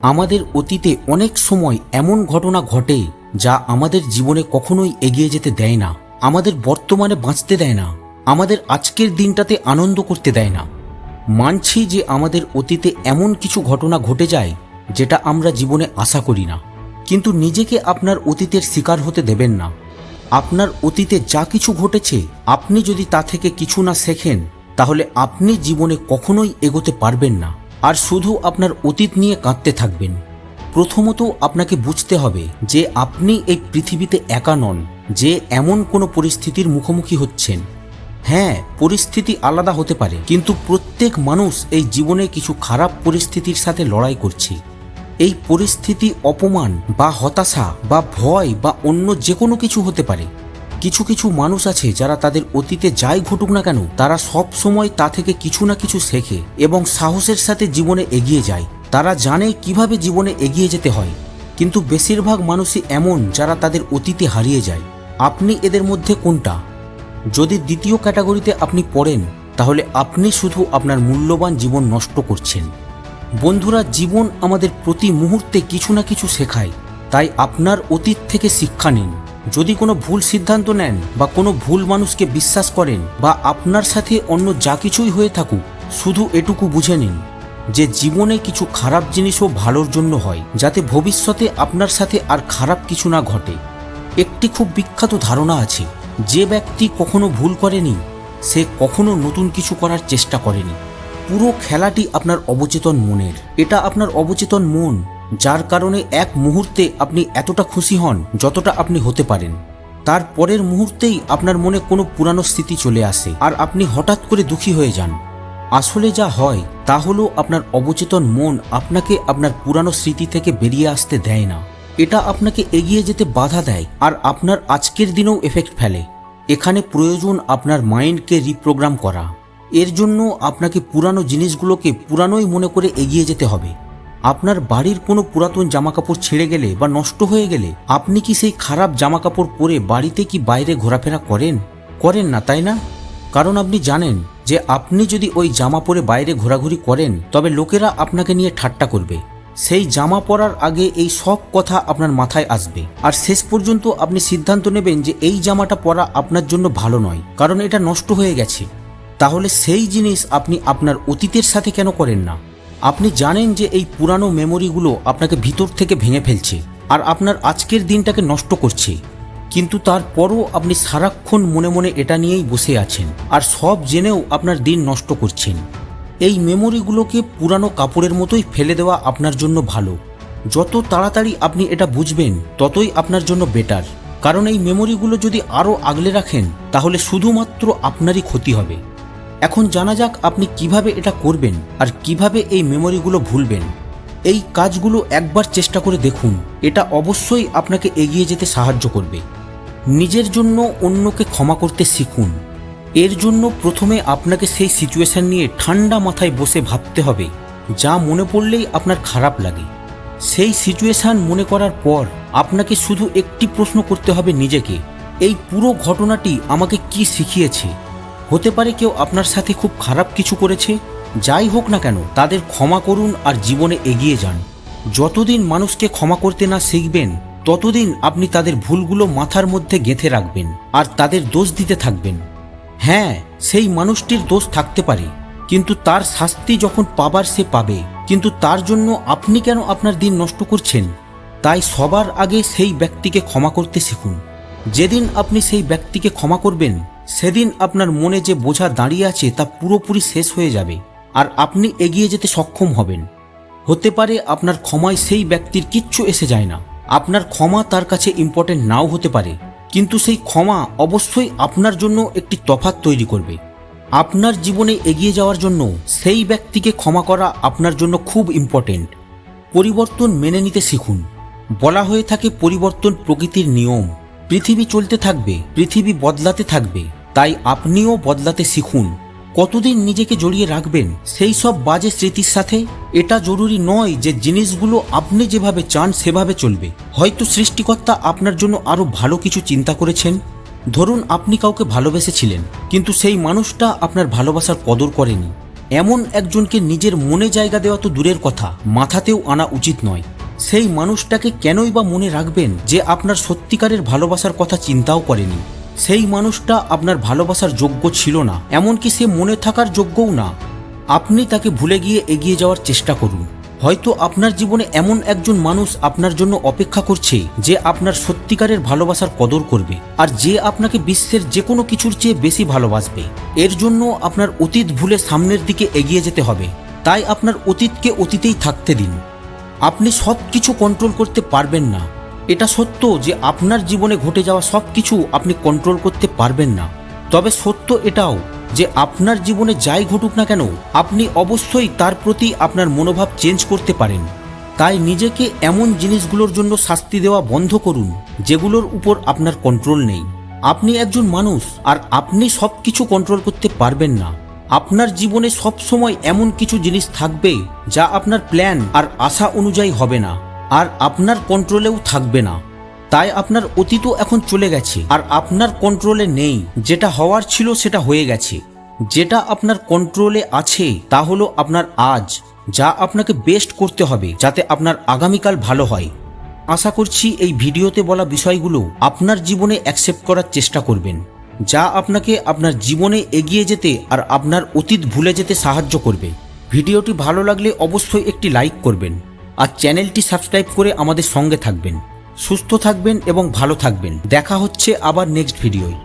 আমাদের অতীতে অনেক সময় এমন ঘটনা ঘটে যা আমাদের জীবনে কখনোই এগিয়ে যেতে দেয় না, আমাদের বর্তমানে বাঁচতে দেয় না, আমাদের আজকের দিনটাতে আনন্দ করতে দেয় না। মানছি যে আমাদের অতীতে এমন কিছু ঘটনা ঘটে যায় যেটা আমরা জীবনে আশা করি না, কিন্তু নিজেকে আপনার অতীতের শিকার হতে দেবেন না। আপনার অতীতে যা কিছু ঘটেছে আপনি যদি তা থেকে কিছু না শেখেন তাহলে আপনি জীবনে কখনোই এগোতে পারবেন না, আর শুধু আপনার অতীত নিয়ে কাঁদতে থাকবেন। প্রথমত আপনাকে বুঝতে হবে যে আপনি এই পৃথিবীতে একা নন যে এমন কোনো পরিস্থিতির মুখোমুখি হচ্ছেন। হ্যাঁ, পরিস্থিতি আলাদা হতে পারে, কিন্তু প্রত্যেক মানুষ এই জীবনে কিছু খারাপ পরিস্থিতির সাথে লড়াই করছে। এই পরিস্থিতি অপমান বা হতাশা বা ভয় বা অন্য যে কোনো কিছু হতে পারে। কিছু কিছু মানুষ আছে যারা তাদের অতীতে যাই ঘটুক না কেন তারা সব সময় তা থেকে কিছু না কিছু শেখে এবং সাহসের সাথে জীবনে এগিয়ে যায়। তারা জানে কিভাবে জীবনে এগিয়ে যেতে হয়, কিন্তু বেশিরভাগ মানুষই এমন যারা তাদের অতীতে হারিয়ে যায়। আপনি এদের মধ্যে কোনটা? যদি দ্বিতীয় ক্যাটাগরিতে আপনি পড়েন তাহলে আপনি শুধু আপনার মূল্যবান জীবন নষ্ট করছেন। বন্ধুরা, জীবন আমাদের প্রতি মুহূর্তে কিছু না কিছু শেখায়, তাই আপনার অতীত থেকে শিক্ষা নিন। যদি কোনো ভুল সিদ্ধান্ত নেন বা কোনো ভুল মানুষকে বিশ্বাস করেন বা আপনার সাথে অন্য যা কিছুই হয়ে থাকুক, শুধু এটুকু বুঝে নিন যে জীবনে কিছু খারাপ জিনিসও ভালোর জন্য হয়, যাতে ভবিষ্যতে আপনার সাথে আর খারাপ কিছু না ঘটে। একটি খুব বিখ্যাত ধারণা আছে, যে ব্যক্তি কখনো ভুল করেনি সে কখনো নতুন কিছু করার চেষ্টা করেনি। পুরো খেলাটি আপনার অবচেতন মনের। এটা আপনার অবচেতন মন, যার কারণে এক মুহূর্তে আপনি এতটা খুশি হন যতটা আপনি হতে পারেন, তার পরের মুহূর্তেই আপনার মনে কোনো পুরানো স্মৃতি চলে আসে আর আপনি হঠাৎ করে দুঃখী হয়ে যান। আসলে যা হয় তা হলো আপনার অবচেতন মন আপনাকে আপনার পুরানো স্মৃতি থেকে বেরিয়ে আসতে দেয় না। এটা আপনাকে এগিয়ে যেতে বাধা দেয় আর আপনার আজকের দিনেও এফেক্ট ফেলে। এখানে প্রয়োজন আপনার মাইন্ডকে রিপ্রোগ্রাম করা। এর জন্য আপনাকে পুরানো জিনিসগুলোকে পুরানোই মনে করে এগিয়ে যেতে হবে। আপনার বাড়ির কোনো পুরাতন জামাকাপড় ছিঁড়ে গেলে বা নষ্ট হয়ে গেলে আপনি কি সেই খারাপ জামাকাপড় পরে বাড়িতে কি বাইরে ঘোরাফেরা করেন? করেন না, তাই না? কারণ আপনি জানেন যে আপনি যদি ওই জামা পরে বাইরে ঘোরাঘুরি করেন তবে লোকেরা আপনাকে নিয়ে ঠাট্টা করবে। সেই জামা পরার আগে এই সব কথা আপনার মাথায় আসবে আর শেষ পর্যন্ত আপনি সিদ্ধান্ত নেবেন যে এই জামাটা পরা আপনার জন্য ভালো নয়, কারণ এটা নষ্ট হয়ে গেছে। তাহলে সেই জিনিস আপনি আপনার অতীতের সাথে কেন করেন না? আপনি জানেন যে এই পুরানো মেমোরিগুলো আপনাকে ভিতর থেকে ভেঙে ফেলছে আর আপনার আজকের দিনটাকে নষ্ট করছে, কিন্তু তারপরও আপনি সারাক্ষণ মনে মনে এটা নিয়েই বসে আছেন আর সব জেনেও আপনার দিন নষ্ট করছেন। এই মেমোরিগুলোকে পুরানো কাপড়ের মতোই ফেলে দেওয়া আপনার জন্য ভালো। যত তাড়াতাড়ি আপনি এটা বুঝবেন ততই আপনার জন্য বেটার, কারণ এই মেমোরিগুলো যদি আরও আগলে রাখেন তাহলে শুধুমাত্র আপনারই ক্ষতি হবে। এখন জানা যাক আপনি কিভাবে এটা করবেন আর কিভাবে এই মেমোরিগুলো ভুলবেন। এই কাজগুলো একবার চেষ্টা করে দেখুন, এটা অবশ্যই আপনাকে এগিয়ে যেতে সাহায্য করবে। নিজের জন্য অন্যকে ক্ষমা করতে শিখুন। এর জন্য প্রথমে আপনাকে সেই সিচুয়েশন নিয়ে ঠান্ডা মাথায় বসে ভাবতে হবে যা মনে পড়লেই আপনার খারাপ লাগে। সেই সিচুয়েশন মনে করার পর আপনাকে শুধু একটি প্রশ্ন করতে হবে নিজেকে, এই পুরো ঘটনাটি আমাকে কি শিখিয়েছে? হতে পারে কেউ আপনার সাথে খুব খারাপ কিছু করেছে, যাই হোক না কেন তাদের ক্ষমা করুন আর জীবনে এগিয়ে যান। যতদিন মানুষকে ক্ষমা করতে না শিখবেন ততদিন আপনি তাদের ভুলগুলো মাথার মধ্যে গেঁথে রাখবেন আর তাদের দোষ দিতে থাকবেন। হ্যাঁ, সেই মানুষটির দোষ থাকতে পারে, কিন্তু তার শাস্তি যখন পাবার সে পাবে, কিন্তু তার জন্য আপনি কেন আপনার দিন নষ্ট করছেন? তাই সবার আগে সেই ব্যক্তিকে ক্ষমা করতে শিখুন। যেদিন আপনি সেই ব্যক্তিকে ক্ষমা করবেন সেদিন আপনার মনে যে বোঝা দাঁড়িয়ে আছে তা পুরোপুরি শেষ হয়ে যাবে আর আপনি এগিয়ে যেতে সক্ষম হবেন। হতে পারে আপনার ক্ষমায় সেই ব্যক্তির কিচ্ছু এসে যায় না, আপনার ক্ষমা তার কাছে ইম্পর্টেন্ট নাও হতে পারে, কিন্তু সেই ক্ষমা অবশ্যই আপনার জন্য একটি তফাৎ তৈরি করবে। আপনার জীবনে এগিয়ে যাওয়ার জন্য সেই ব্যক্তিকে ক্ষমা করা আপনার জন্য খুব ইম্পর্টেন্ট। পরিবর্তন মেনে নিতে শিখুন। বলা হয়ে থাকে পরিবর্তন প্রকৃতির নিয়ম। পৃথিবী চলতে থাকবে, পৃথিবী বদলাতে থাকবে, তাই আপনিও বদলাতে শিখুন। কতদিন নিজেকে জড়িয়ে রাখবেন সেই সব বাজে স্মৃতির সাথে? এটা জরুরি নয় যে জিনিসগুলো আপনি যেভাবে চান সেভাবে চলবে। হয়তো সৃষ্টিকর্তা আপনার জন্য আরো ভালো কিছু চিন্তা করেছেন। ধরুন আপনি কাউকে ভালোবেসেছিলেন, কিন্তু সেই মানুষটা আপনার ভালোবাসার কদর করেনি। এমন একজনকে নিজের মনে জায়গা দেওয়া তো দূরের কথা, মাথাতেও আনা উচিত নয়। সেই মানুষটাকে কেনই বা মনে রাখবেন যে আপনার সত্যিকারের ভালোবাসার কথা চিন্তাও করেনি? সেই মানুষটা আপনার ভালোবাসার যোগ্য ছিল না, এমনকি সে মনে থাকার যোগ্যও না। আপনি তাকে ভুলে গিয়ে এগিয়ে যাওয়ার চেষ্টা করুন। হয়তো আপনার জীবনে এমন একজন মানুষ আপনার জন্য অপেক্ষা করছে যে আপনার সত্যিকারের ভালোবাসার কদর করবে, আর যে আপনাকে বিশ্বের যে কোনো কিছুর চেয়ে বেশি ভালোবাসবে। এর জন্য আপনার অতীত ভুলে সামনের দিকে এগিয়ে যেতে হবে। তাই আপনার অতীতকে অতীতেই থাকতে দিন। আপনি সব কিছু কন্ট্রোল করতে পারবেন না, এটা সত্য যে আপনার জীবনে ঘটে যাওয়া সব কিছু আপনি কন্ট্রোল করতে পারবেন না। তবে সত্য এটাও যে আপনার জীবনে যাই ঘটুক না কেন, আপনি অবশ্যই তার প্রতি আপনার মনোভাব চেঞ্জ করতে পারেন। তাই নিজেকে এমন জিনিসগুলোর জন্য শাস্তি দেওয়া বন্ধ করুন যেগুলোর উপর আপনার কন্ট্রোল নেই। আপনি একজন মানুষ, আর আপনি সব কিছু কন্ট্রোল করতে পারবেন না। আপনার জীবনে সব সময় এমন কিছু জিনিস থাকবে যা আপনার প্ল্যান আর আশা অনুযায়ী হবে না, আর আপনার কন্ট্রোলেও থাকবে না। তাই আপনার অতীতও এখন চলে গেছে, আর আপনার কন্ট্রোলে নেই। যেটা হওয়ার ছিল সেটা হয়ে গেছে। যেটা আপনার কন্ট্রোলে আছে তা হলো আপনার আজ, যা আপনাকে বেস্ট করতে হবে যাতে আপনার আগামীকাল ভালো হয়। আশা করছি এই ভিডিওতে বলা বিষয়গুলো আপনার জীবনে অ্যাকসেপ্ট করার চেষ্টা করবেন, যা আপনাকে আপনার জীবনে এগিয়ে যেতে আর আপনার অতীত ভুলে যেতে সাহায্য করবে। ভিডিওটি ভালো লাগলে অবশ্যই একটি লাইক করবেন, আর চ্যানেলটি সাবস্ক্রাইব করে আমাদের সঙ্গে থাকবেন। সুস্থ থাকবেন এবং ভালো থাকবেন। দেখা হচ্ছে আবার নেক্সট ভিডিওয়।